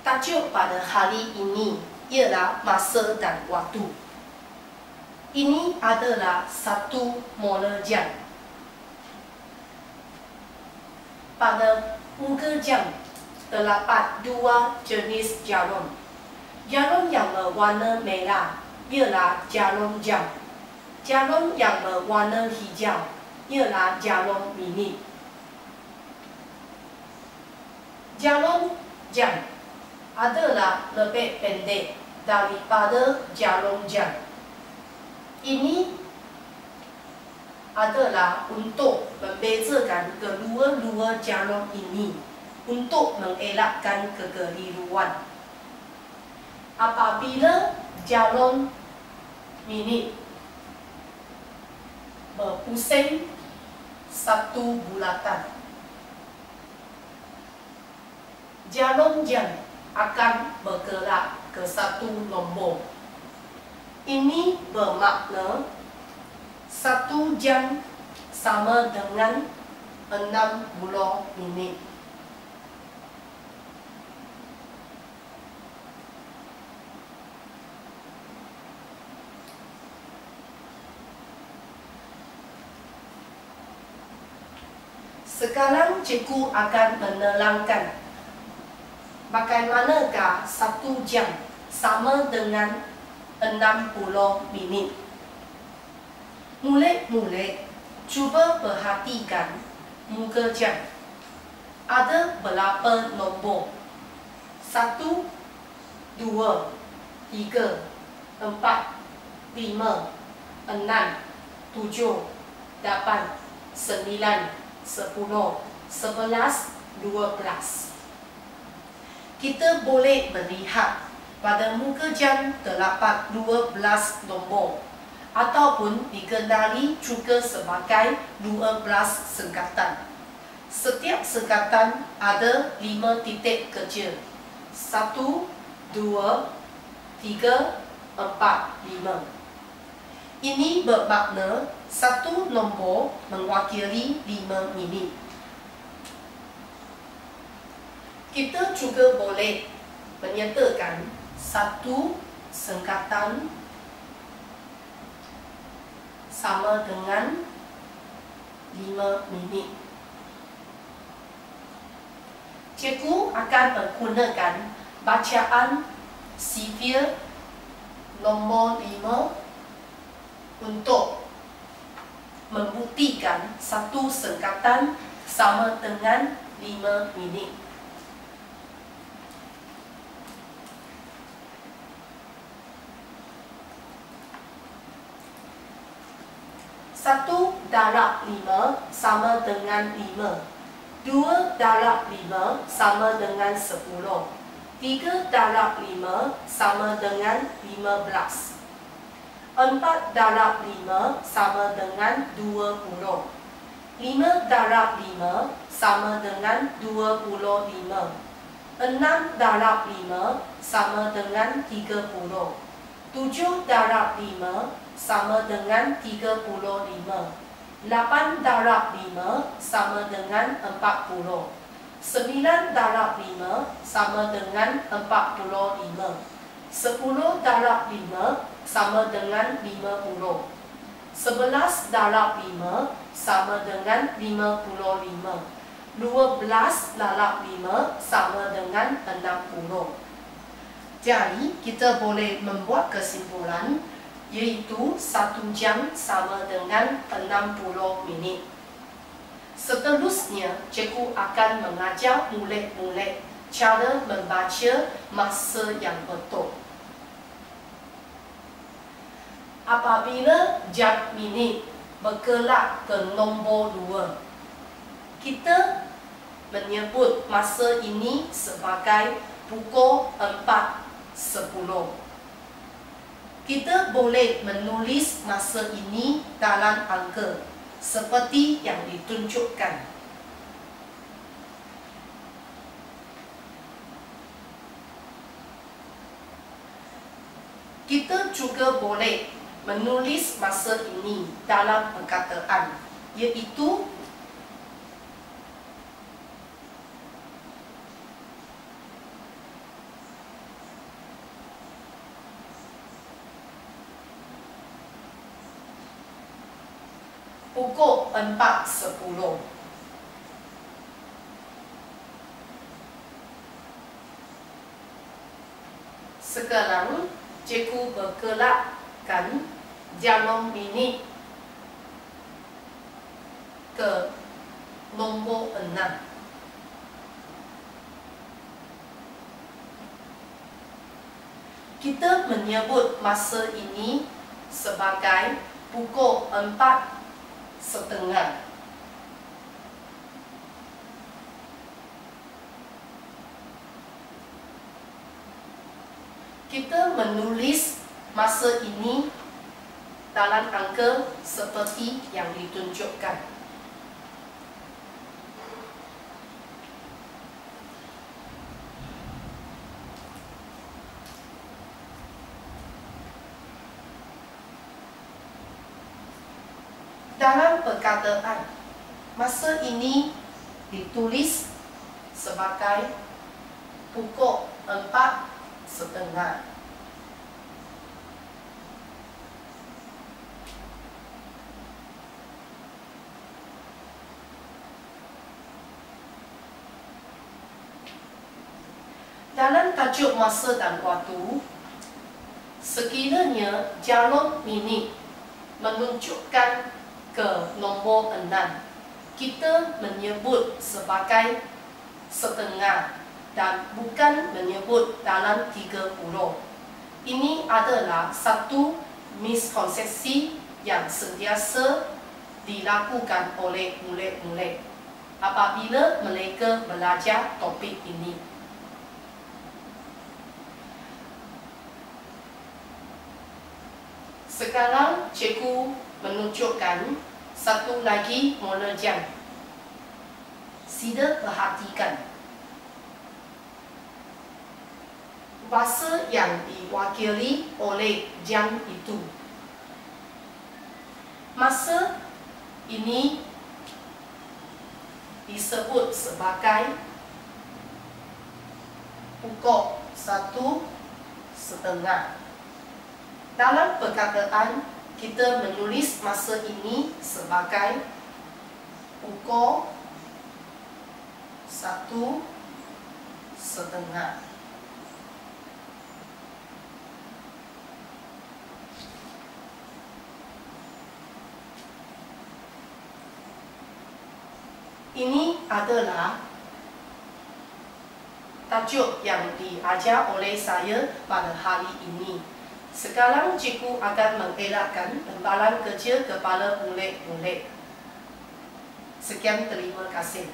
Tajuk pada hari ini ialah masa dan waktu. Ini adalah satu molar jam. Pada muka jam terdapat dua jenis jarum. Jarum yang berwarna merah ialah jarum jam. Jarum yang berwarna hijau ialah jarum minit. Jarum jam adalah lebih pendek daripada jarum jam. Ini adalah untuk membezakan kedua-dua jarum ini untuk mengelakkan kekeliruan. Apabila jarum minit berpusing satu bulatan, jarum jam akan bergerak ke satu nombor. Ini bermakna satu jam sama dengan 60 minit. Sekarang cikgu akan menerangkan bagaimanakah satu jam sama dengan 60 minit. Mula-mula, cuba perhatikan muka jam. Ada berapa nombor? 1, 2, 3, 4, 5, 6, 7, 8, 9, 10, 11, 12. Kita boleh melihat pada muka jam terdapat 12 nombor ataupun dikenali juga sebagai 12 sengkatan. Setiap sengkatan ada 5 titik kecil. 1, 2, 3, 4, 5. Ini bermakna satu nombor mewakili 5 minit. Kita juga boleh menyatakan satu sengkatan sama dengan 5 minit. Cikgu akan menggunakan bacaan sifir nombor 5 untuk membuktikan satu sengkatan sama dengan 5 minit. Satu darab 5 sama dengan 5. 2 darab 5 sama dengan 10. 3 darab 5 sama dengan 15. 4 darab 5 sama dengan 20. 5 darab 5 sama dengan 25. 6 darab 5 sama dengan 30. 7 darab 5 sama dengan 35. 8 darab 5 sama dengan 40. 9 darab 5 sama dengan 45. 10 darab 5 sama dengan 50. 11 darab 5 sama dengan 55. 12 darab 5 sama dengan 60. Jadi, kita boleh membuat kesimpulan iaitu satu jam sama dengan 60 minit. Seterusnya, cikgu akan mengajar murid-murid cara membaca masa yang betul. Apabila jam minit bergerak ke nombor 2, kita menyebut masa ini sebagai pukul 4.10. Kita boleh menulis masa ini dalam angka seperti yang ditunjukkan. Kita juga boleh menulis masa ini dalam perkataan, iaitu pukul 4.10. Sekarang cikgu bergerakkan jarum minit ke nombor 6. Kita menyebut masa ini sebagai pukul 4.30. Kita menulis masa ini dalam angka seperti yang ditunjukkan. Dalam perkataan, masa ini ditulis sebagai pukul 4.30. Dalam tajuk masa dan waktu, sekiranya jarum minit menunjukkan ke nombor 6, kita menyebut sebagai setengah dan bukan menyebut dalam 30. Ini adalah satu miskonsepsi yang sentiasa dilakukan oleh murid-murid apabila mereka belajar topik ini. Sekarang cikgu menunjukkan satu lagi mula jam. Sila perhatikan. Bahasa yang diwakili oleh jam itu. Masa ini disebut sebagai pukul 1.30. Dalam perkataan, kita menulis masa ini sebagai pukul 1.30. Ini adalah tajuk yang diajar oleh saya pada hari ini. Sekarang cikgu akan mengelakkan lembaran kerja kepada murid-murid. Sekian, terima kasih.